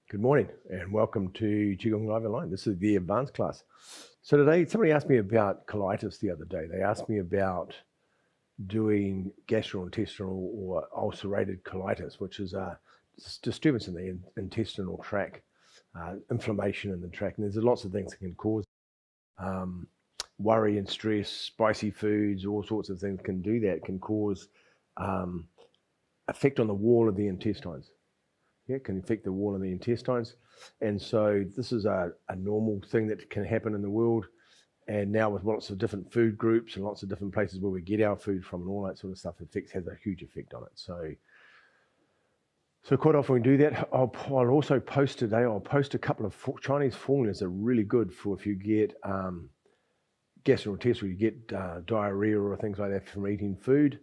Good morning and welcome to Qigong Live Online. This is the advanced class. So today, somebody asked me about colitis the other day. They asked me about doing gastrointestinal or ulcerated colitis, which is a disturbance in the intestinal tract, inflammation in the tract. And there's lots of things that can cause worry and stress, spicy foods, all sorts of things can do that. It can cause effect on the wall of the intestines. Yeah, it can affect the wall of the intestines. And so this is a normal thing that can happen in the world. And now with lots of different food groups and lots of different places where we get our food from and all that sort of stuff, has a huge effect on it. So quite often we do that. I'll also post today, I'll post a couple of Chinese formulas that are really good for if you get gastrointestinal, you get diarrhea or things like that from eating food.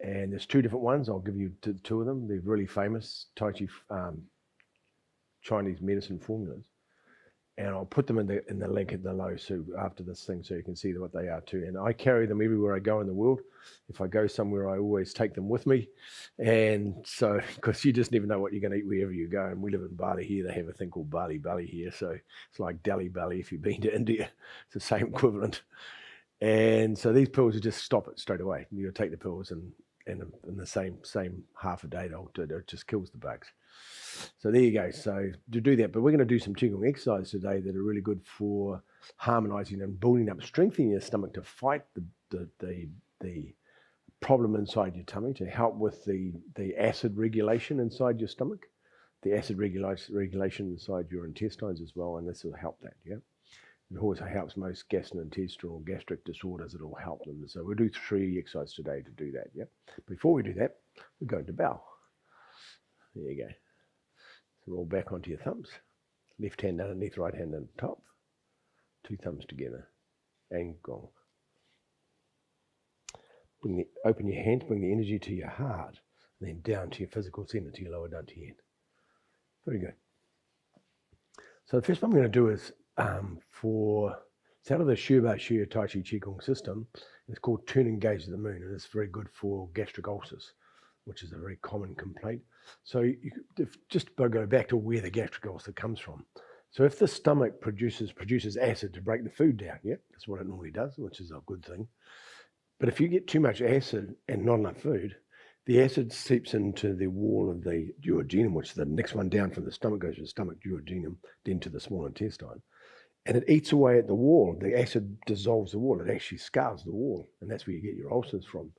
And there's two different ones. I'll give you two of them. They're really famous Taiji Chinese medicine formulas. And I'll put them in the link at the low so after this thing so you can see what they are too. And I carry them everywhere I go in the world. If I go somewhere, I always take them with me. And so, because you just never know what you're going to eat wherever you go. And we live in Bali here. They have a thing called Bali here. So it's like Delhi Bali if you've been to India. It's the same equivalent. And so these pills, you just stop it straight away. You'll take the pills and in the same half a day, it just kills the bugs. So there you go. So to do that, but we're going to do some Qigong exercises today that are really good for harmonizing and building up, strengthening your stomach to fight the problem inside your tummy, to help with the acid regulation inside your stomach, the acid regulation inside your intestines as well, and this will help that, yeah. It also helps most gastrointestinal or gastric disorders. It'll help them. So we'll do 3 exercises today to do that. Yeah. Before we do that, we're going to bow. There you go. So roll back onto your thumbs. Left hand underneath, right hand on top. 2 thumbs together. And gong. Open your hands, bring the energy to your heart, and then down to your physical center, to your lower dantian. Very good. So the first one I'm going to do is it's out of the Taiji Qigong system. It's called Turn and Gaze of the Moon, and it's very good for gastric ulcers, which is a very common complaint. So just go back to where the gastric ulcer comes from. So if the stomach produces acid to break the food down, yeah, that's what it normally does, which is a good thing. But if you get too much acid and not enough food, the acid seeps into the wall of the duodenum, which is the next one down from the stomach, goes to the stomach, duodenum, then to the small intestine. And it eats away at the wall. The acid dissolves the wall. It actually scars the wall. And that's where you get your ulcers from.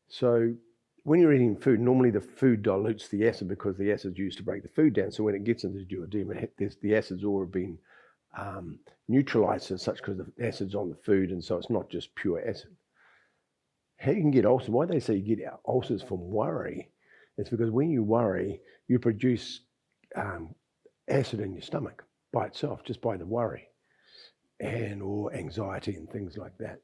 So when you're eating food, normally the food dilutes the acid because the acid is used to break the food down. So when it gets into the duodenum, the acid's already been neutralized as such because the acid's on the food. And so it's not just pure acid. How you can get ulcers, why they say you get ulcers from worry, it's because when you worry, you produce acid in your stomach by itself, just by the worry. Or anxiety and things like that.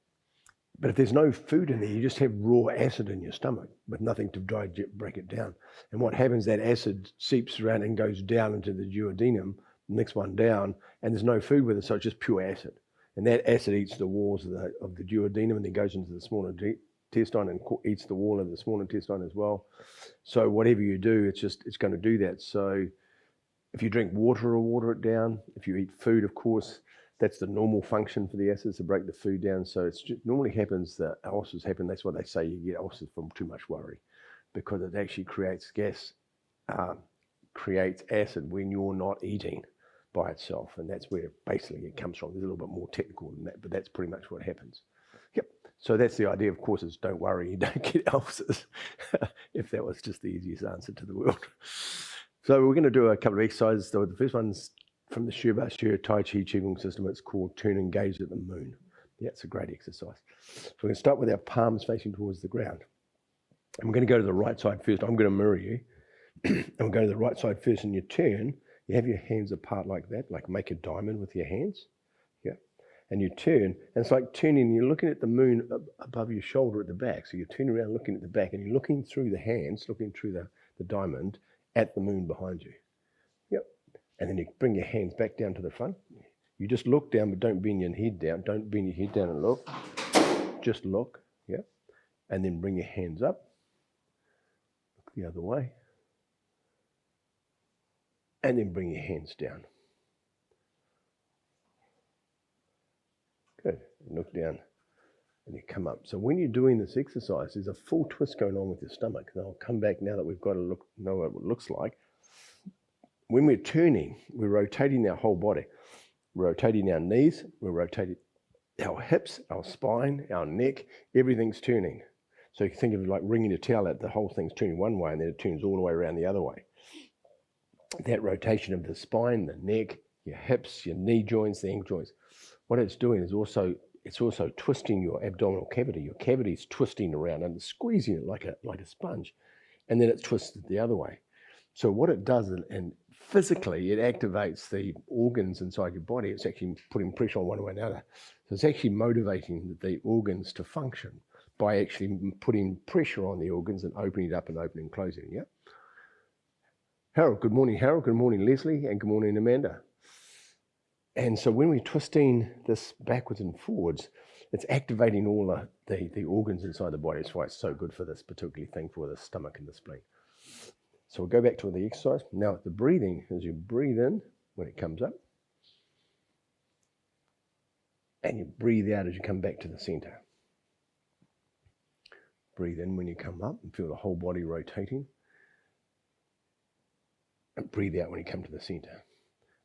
But if there's no food in there, you just have raw acid in your stomach with nothing to break it down. And what happens, that acid seeps around and goes down into the duodenum, the next one down, and there's no food with it, so it's just pure acid. And that acid eats the walls of the duodenum and then goes into the small intestine and eats the wall of the small intestine as well. So whatever you do, it's going to do that. So if you drink water, it'll water it down. If you eat food, of course, that's the normal function for the acids to break the food down. So it normally happens that ulcers happen. That's what they say, you get ulcers from too much worry, because it actually creates creates acid when you're not eating by itself. And that's where basically it comes from. There's a little bit more technical than that, but that's pretty much what happens. Yep. So that's the idea, of course, is don't worry, you don't get ulcers, if that was just the easiest answer to the world. So we're going to do a couple of exercises. So the first one's from the Taiji Qigong system. It's called Turn and Gaze at the Moon. Yeah, it's a great exercise. So we're going to start with our palms facing towards the ground. And we're going to go to the right side first. I'm going to mirror you. And we'll go to the right side first, and you turn. You have your hands apart like that, like make a diamond with your hands. Yeah. And you turn, and it's like turning, you're looking at the moon above your shoulder at the back. So you turn around looking at the back, and you're looking through the hands, looking through the diamond at the moon behind you. Yep. And then you bring your hands back down to the front. You just look down, but don't bend your head down. Don't bend your head down and look. Just look, yeah. And then bring your hands up. Look the other way. And then bring your hands down. Good. And look down and you come up. So when you're doing this exercise, there's a full twist going on with your stomach. And I'll come back now that we've got to know what it looks like. When we're turning, we're rotating our whole body. We're rotating our knees, we're rotating our hips, our spine, our neck, everything's turning. So you can think of it like wringing a towel out, the whole thing's turning one way and then it turns all the way around the other way. That rotation of the spine, the neck, your hips, your knee joints, the ankle joints, what it's doing is it's also twisting your abdominal cavity. Your cavity's twisting around and squeezing it like a sponge, and then it's twisted the other way. So what it does, and physically, it activates the organs inside your body. It's actually putting pressure on one way or another. So it's actually motivating the organs to function by actually putting pressure on the organs and opening it up and opening and closing it, yeah? Harold, good morning, Harold. Good morning, Leslie, and good morning, Amanda. And so when we're twisting this backwards and forwards, it's activating all the organs inside the body. That's why it's so good for this particular thing for the stomach and the spleen. So we'll go back to the exercise. Now the breathing, as you breathe in when it comes up, and you breathe out as you come back to the center. Breathe in when you come up and feel the whole body rotating. And breathe out when you come to the center.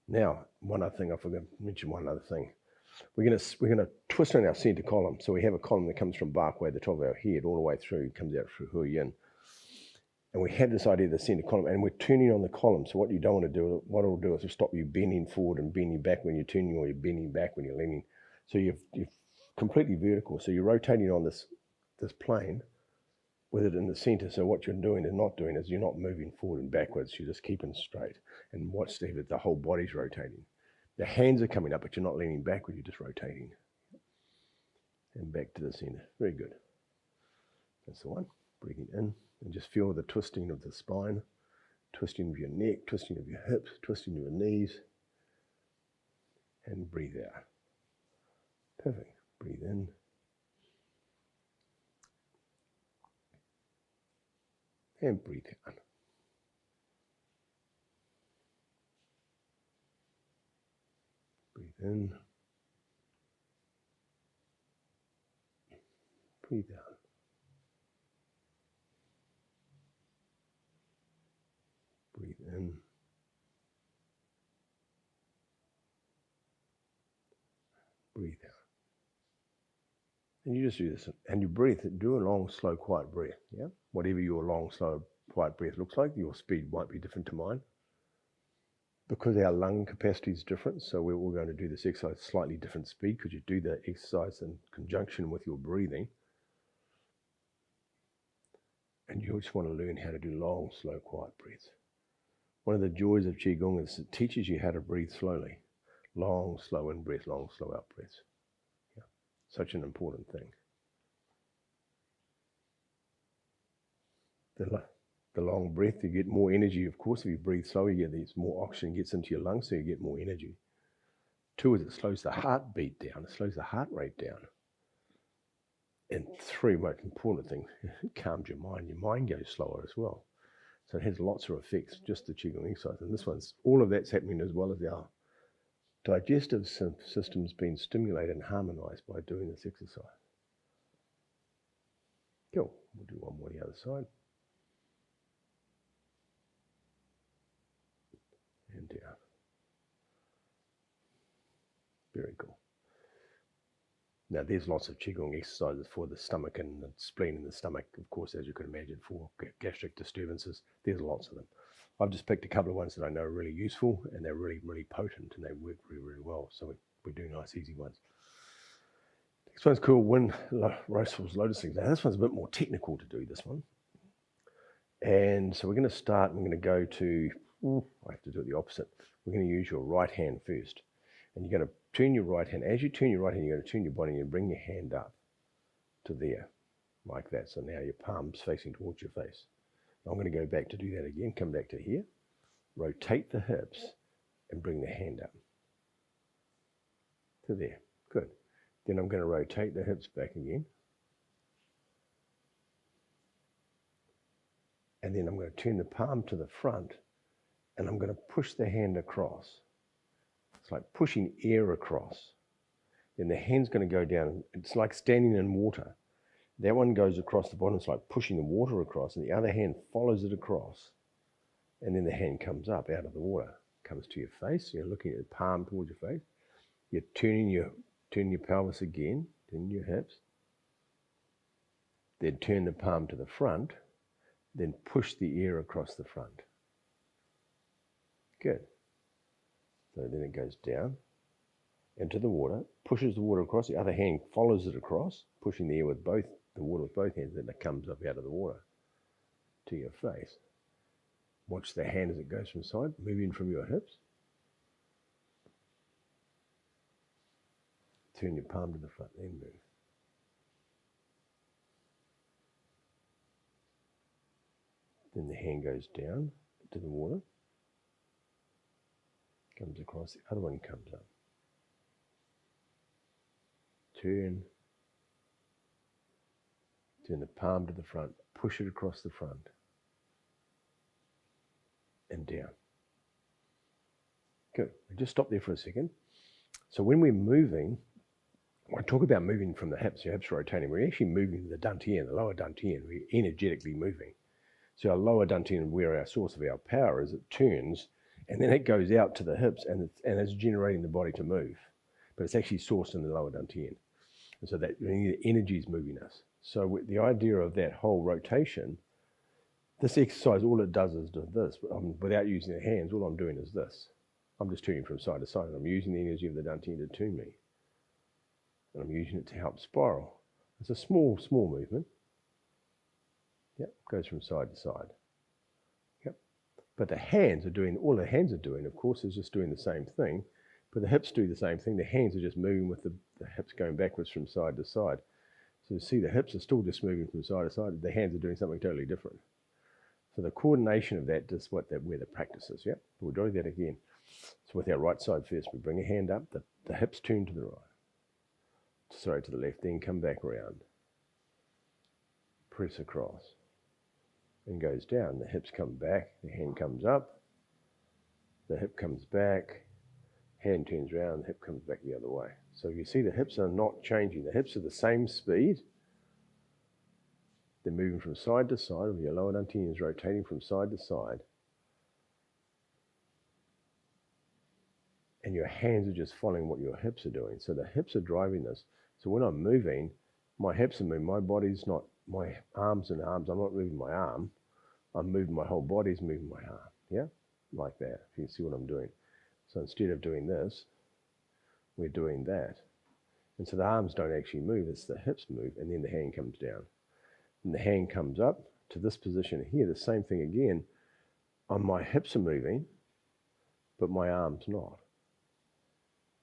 Now, one other thing, I forgot to mention one other thing. We're going to twist on our center column. So we have a column that comes from Barkway, the top of our head, all the way through, comes out through Huiyin. And we have this idea of the center column, and we're turning on the column. So what you don't want to do, what it'll do is it'll stop you bending forward and bending back when you're turning, or you're bending back when you're leaning. So you're completely vertical. So you're rotating on this plane with it in the center. So what you're doing and not doing is you're not moving forward and backwards. You're just keeping straight. And watch the whole body's rotating. The hands are coming up, but you're not leaning backward. You're just rotating. And back to the center. Very good. That's the one. Breathing in. And just feel the twisting of the spine, twisting of your neck, twisting of your hips, twisting of your knees. And breathe out. Perfect. Breathe in. And breathe out. Breathe in. Breathe out. Breathe in. Breathe out. And you just do this. And you breathe. Do a long, slow, quiet breath. Yeah? Whatever your long, slow, quiet breath looks like, your speed might be different to mine. Because our lung capacity is different, so we're all going to do this exercise at slightly different speed because you do the exercise in conjunction with your breathing. And you just want to learn how to do long, slow, quiet breaths. One of the joys of Qigong is it teaches you how to breathe slowly. Long, slow in breath, long, slow out breaths. Yeah. Such an important thing. The long breath, you get more energy, of course. If you breathe slow, you get more oxygen gets into your lungs, so you get more energy. 2 is it slows the heartbeat down. It slows the heart rate down. And 3, most important thing, it calms your mind. Your mind goes slower as well. So it has lots of effects, just the Qigong exercise. And this one's, all of that's happening as well as our digestive system's been stimulated and harmonized by doing this exercise. Cool. We'll do one more the other side. And down. Very cool. Now, there's lots of Qigong exercises for the stomach and the spleen in the stomach, of course, as you can imagine, for gastric disturbances. There's lots of them. I've just picked a couple of ones that I know are really useful, and they're really, really potent, and they work really, really well. So we do nice, easy ones. This one's called Rustles, Lotus. Now, this one's a bit more technical to do, this one. And so we're going to start, and we're going to go to, I have to do it the opposite. We're going to use your right hand first. And you're going to turn your right hand. As you turn your right hand, you're going to turn your body and you bring your hand up to there, like that. So now your palm's facing towards your face. I'm going to go back to do that again. Come back to here. Rotate the hips and bring the hand up to there. Good. Then I'm going to rotate the hips back again. And then I'm going to turn the palm to the front and I'm going to push the hand across. It's like pushing air across. Then the hand's going to go down. It's like standing in water. That one goes across the bottom. It's like pushing the water across, and the other hand follows it across. And then the hand comes up out of the water, comes to your face. You're looking at the palm towards your face. You're turning your pelvis again, turning your hips. Then turn the palm to the front. Then push the air across the front. Good. So then it goes down into the water, pushes the water across. The other hand follows it across, pushing the air with the water with both hands. Then it comes up out of the water to your face. Watch the hand as it goes from side, moving from your hips. Turn your palm to the front, then move. Then the hand goes down to the water, comes across, the other one comes up. Turn the palm to the front, push it across the front, and down. Good. Just stop there for a second. So when we're moving, I talk about moving from the hips, your hips rotating. We're actually moving the dantian, the lower dantian. We're energetically moving. So our lower dantian, where our source of our power is, it turns, and then it goes out to the hips, and it's generating the body to move. But it's actually sourced in the lower dantian. And so that energy is moving us. So the idea of that whole rotation, this exercise, all it does is do this. Without using the hands, all I'm doing is this. I'm just turning from side to side, and I'm using the energy of the dantian to turn me. And I'm using it to help spiral. It's a small movement. Yep, goes from side to side. Yep. But the hands are doing, all the hands are doing, of course, is just doing the same thing. But the hips do the same thing. The hands are just moving with the hips going backwards from side to side. So you see the hips are still just moving from side to side. The hands are doing something totally different. So the coordination of that is where the practice is. Yep, we'll do that again. So with our right side first, we bring a hand up, the hips turn to the right. Sorry, to the left, then come back around. Press across. Then goes down, the hips come back, the hand comes up, the hip comes back, hand turns around, the hip comes back the other way. So you see the hips are not changing. The hips are the same speed. They're moving from side to side. Your lower dantian is rotating from side to side. And your hands are just following what your hips are doing. So the hips are driving this. So when I'm moving, my hips are moving. My body's not, my arms and arms, I'm not moving my arm. I'm moving my whole body's moving my arm. Yeah? Like that, if you can see what I'm doing. So instead of doing this, we're doing that. And so the arms don't actually move, it's the hips move, and then the hand comes down. And the hand comes up to this position here, the same thing again. My hips are moving, but my arm's not.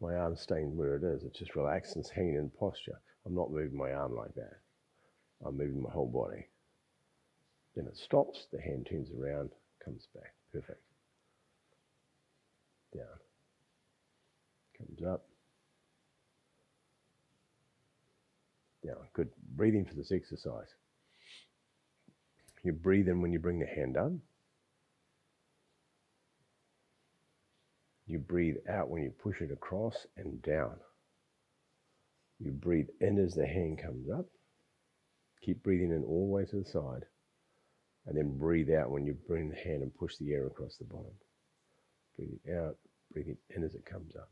My arm's staying where it is. It's just relaxed and it's hanging in posture. I'm not moving my arm like that. I'm moving my whole body. Then it stops, the hand turns around, comes back. Perfect. Down. Comes up. Down. Good. Breathing for this exercise. You breathe in when you bring the hand up. You breathe out when you push it across and down. You breathe in as the hand comes up. Keep breathing in all the way to the side. And then breathe out when you bring the hand and push the air across the bottom. Breathing out, breathing in as it comes up.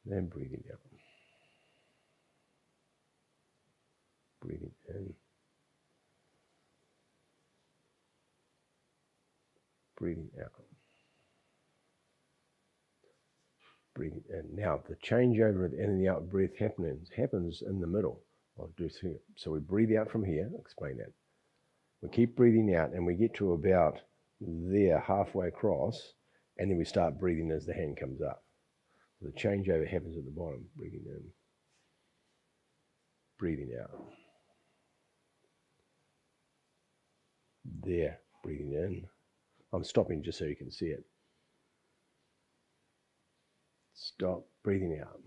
Then breathing out. Breathing in. Breathing out. Breathing in. Now, the changeover of the in and the out breath happens in the middle. I'll do here. So we breathe out from here. I'll explain that. We keep breathing out and we get to about there, halfway across, and then we start breathing as the hand comes up. The changeover happens at the bottom. Breathing in. Breathing out. There. Breathing in. I'm stopping just so you can see it. Stop. Breathing out.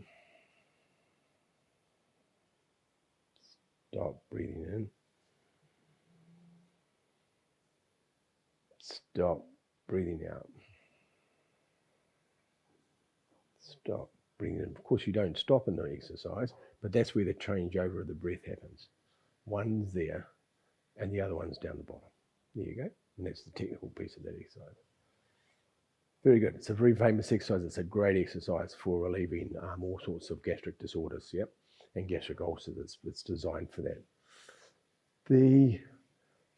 Stop. Breathing in. Stop, breathing out. Stop, breathing in. Of course, you don't stop in the exercise, but that's where the changeover of the breath happens. One's there, and the other one's down the bottom. There you go. And that's the technical piece of that exercise. Very good. It's a very famous exercise. It's a great exercise for relieving all sorts of gastric disorders, yep, and gastric ulcers. It's designed for that. The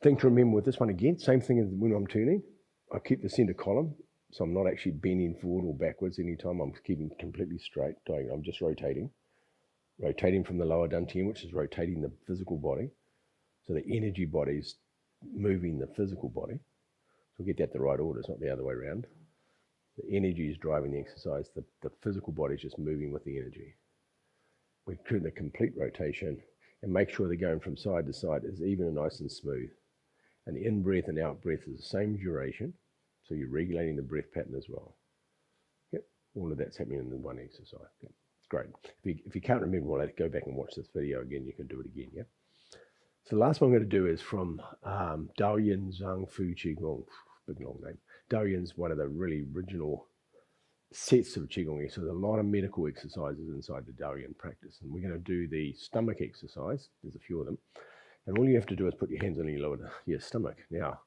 thing to remember with this one, again, same thing as when I'm turning. I keep the center column, so I'm not actually bending forward or backwards anytime. I'm keeping completely straight. I'm just rotating. Rotating from the lower dantian, which is rotating the physical body. So the energy body's moving the physical body. So get that the right order, it's not the other way around. The energy is driving the exercise. The physical body is just moving with the energy. We do the complete rotation and make sure they're going from side to side is even and nice and smooth. And the in-breath and out-breath is the same duration, so you're regulating the breath pattern as well. Yep, all of that's happening in the one exercise. Yep. It's great. If you can't remember all that, go back and watch this video again. You can do it again, yeah? So the last one I'm going to do is from Daoyin Zang Fu Qigong. Big long name. Daoyin's one of the really original sets of Qigong exercises. There's a lot of medical exercises inside the Daoyin practice. And we're going to do the stomach exercise. There's a few of them. And all you have to do is put your hands on your stomach. Now,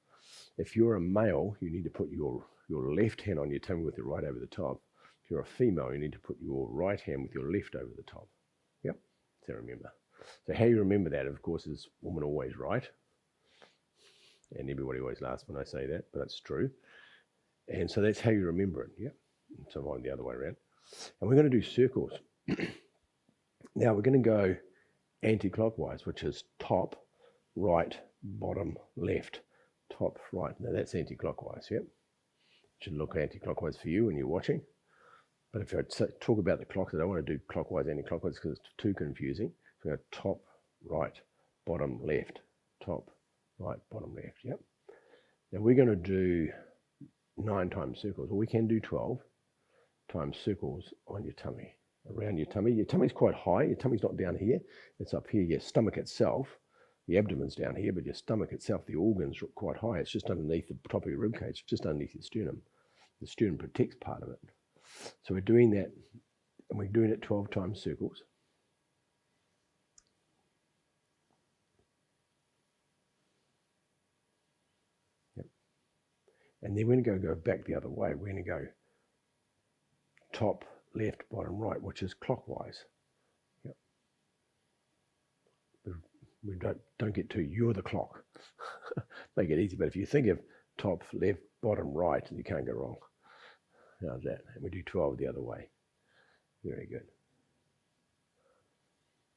if you're a male, you need to put your left hand on your tummy with it right over the top. If you're a female, you need to put your right hand with your left over the top. Yep, so remember. So how you remember that, of course, is woman always right. And everybody always laughs when I say that, but it's true. And so that's how you remember it, yep. So I'm the other way around. And we're going to do circles. Now we're going to go anti-clockwise, which is top, right, bottom, left, top, right. Now that's anti-clockwise, yep. It should look anti-clockwise for you when you're watching. But if I talk about the clocks, I don't want to do clockwise, anti-clockwise because it's too confusing. So we go top, right, bottom, left, top, right, bottom, left, yep. Now we're going to do 9 times circles, or we can do 12 times circles on your tummy, around your tummy. Your tummy's quite high, your tummy's not down here, it's up here. Your stomach itself, the abdomen's down here, but your stomach itself, the organs are quite high. It's just underneath the top of your rib cage, just underneath your sternum. The sternum protects part of it. So we're doing that, and we're doing it 12 times circles. Yep. And then we're going to go back the other way. We're going to go top, left, bottom, right, which is clockwise. Yep. We don't get to you're the clock. Make it easy, but if you think of top, left, bottom, right, you can't go wrong. How's that? And we do 12 the other way. Very good.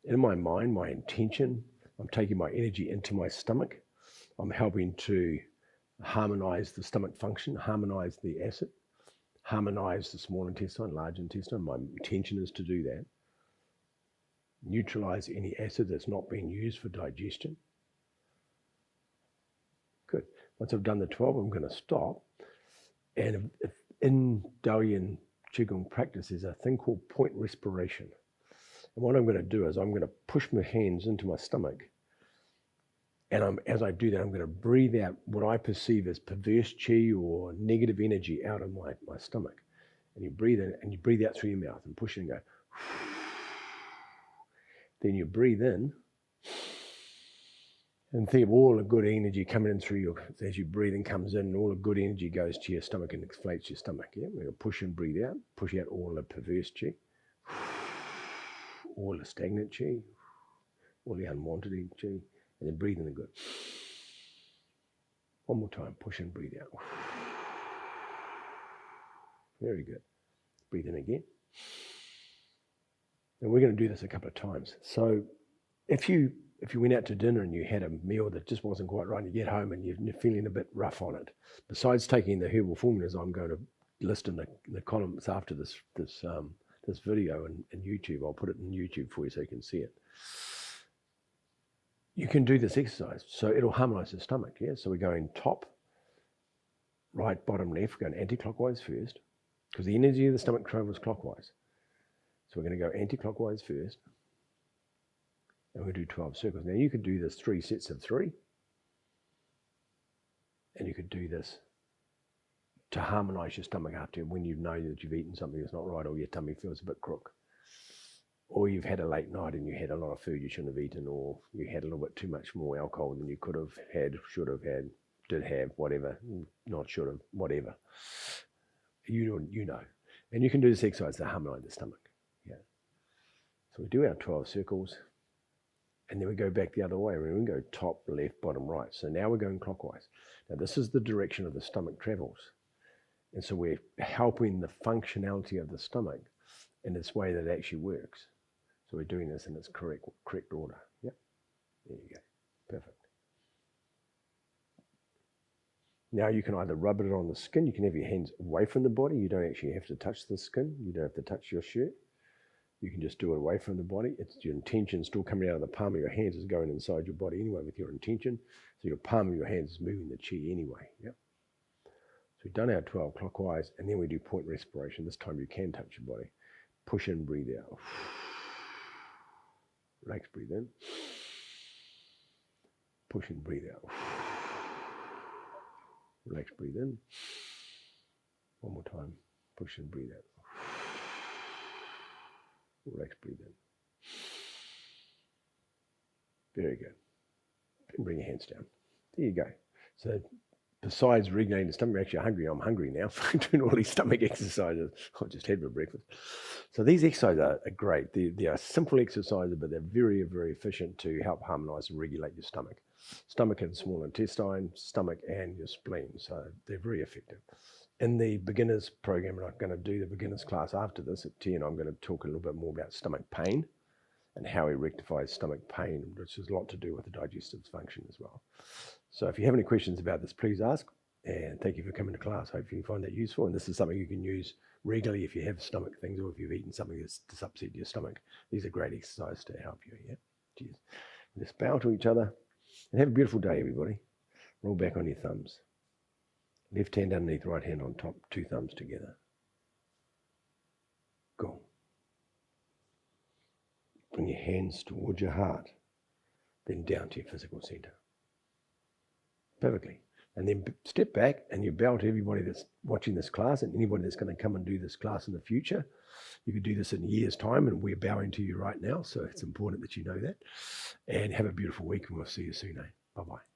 In my mind, my intention, I'm taking my energy into my stomach. I'm helping to harmonize the stomach function, harmonize the acid, harmonize the small intestine, large intestine. My intention is to do that. Neutralize any acid that's not being used for digestion. Good. Once I've done the 12, I'm going to stop. And if in Daoyin Qigong practice, there's a thing called point respiration. And what I'm going to do is I'm going to push my hands into my stomach. And as I do that, I'm going to breathe out what I perceive as perverse qi or negative energy out of my stomach. And you breathe in and you breathe out through your mouth and push it and go. Then you breathe in and think of all the good energy coming in through your, as you breathe in comes in, and all the good energy goes to your stomach and inflates your stomach. Yeah, we're going to push and breathe out, push out all the perverse qi, all the stagnant qi, all the unwanted qi, and then breathe in the good. One more time, push and breathe out. Very good. Breathe in again. And we're going to do this a couple of times. So if you went out to dinner and you had a meal that just wasn't quite right, and you get home and you're feeling a bit rough on it, besides taking the herbal formulas I'm going to list in the columns after this video in YouTube, I'll put it in YouTube for you so you can see it. You can do this exercise, so it'll harmonize the stomach. Yeah, so we're going top, right, bottom, left. We're going anti-clockwise first, because the energy of the stomach travels clockwise. So we're going to go anti-clockwise first. And we'll do 12 circles. Now you could do this 3 sets of 3. And you could do this to harmonize your stomach after when you know that you've eaten something that's not right, or your tummy feels a bit crook, or you've had a late night and you had a lot of food you shouldn't have eaten, or you had a little bit too much more alcohol than you could have had, should have had, did have, whatever, not should have, whatever. You know. And you can do this exercise to harmonize the stomach. Yeah. So we do our 12 circles, and then we go back the other way. We go top, left, bottom, right. So now we're going clockwise. Now this is the direction of the stomach travels. And so we're helping the functionality of the stomach in this way that it actually works. So we're doing this in its correct order. Yep. There you go. Perfect. Now you can either rub it on the skin. You can have your hands away from the body. You don't actually have to touch the skin. You don't have to touch your shirt. You can just do it away from the body. It's your intention still coming out of the palm of your hands is going inside your body anyway with your intention. So your palm of your hands is moving the chi anyway. Yep. So we've done our 12 clockwise, and then we do point respiration. This time you can touch your body. Push in, breathe out. Relax, breathe in. Push in, breathe out. Relax, breathe in. One more time. Push in, breathe out. Relax, breathe in. Very good. And bring your hands down. There you go. So besides regulating the stomach, you're actually hungry. I'm hungry now. Doing all these stomach exercises. I just had my breakfast. So these exercises are great. They are simple exercises, but they're very, very efficient to help harmonize and regulate your stomach. Stomach and small intestine, stomach and your spleen. So they're very effective. In the beginners program, and I'm going to do the beginners class after this at 10, I'm going to talk a little bit more about stomach pain and how we rectify stomach pain, which has a lot to do with the digestive function as well. So if you have any questions about this, please ask. And thank you for coming to class. Hope you find that useful. And this is something you can use regularly if you have stomach things, or if you've eaten something that's upset your stomach. These are great exercises to help you. Yeah. Cheers. Just bow to each other and have a beautiful day, everybody. Roll back on your thumbs. Left hand underneath, right hand on top, 2 thumbs together. Go. Bring your hands towards your heart, then down to your physical center. Perfectly. And then step back and you bow to everybody that's watching this class and anybody that's going to come and do this class in the future. You could do this in a year's time, and we're bowing to you right now, so it's important that you know that. And have a beautiful week, and we'll see you soon. Bye-bye.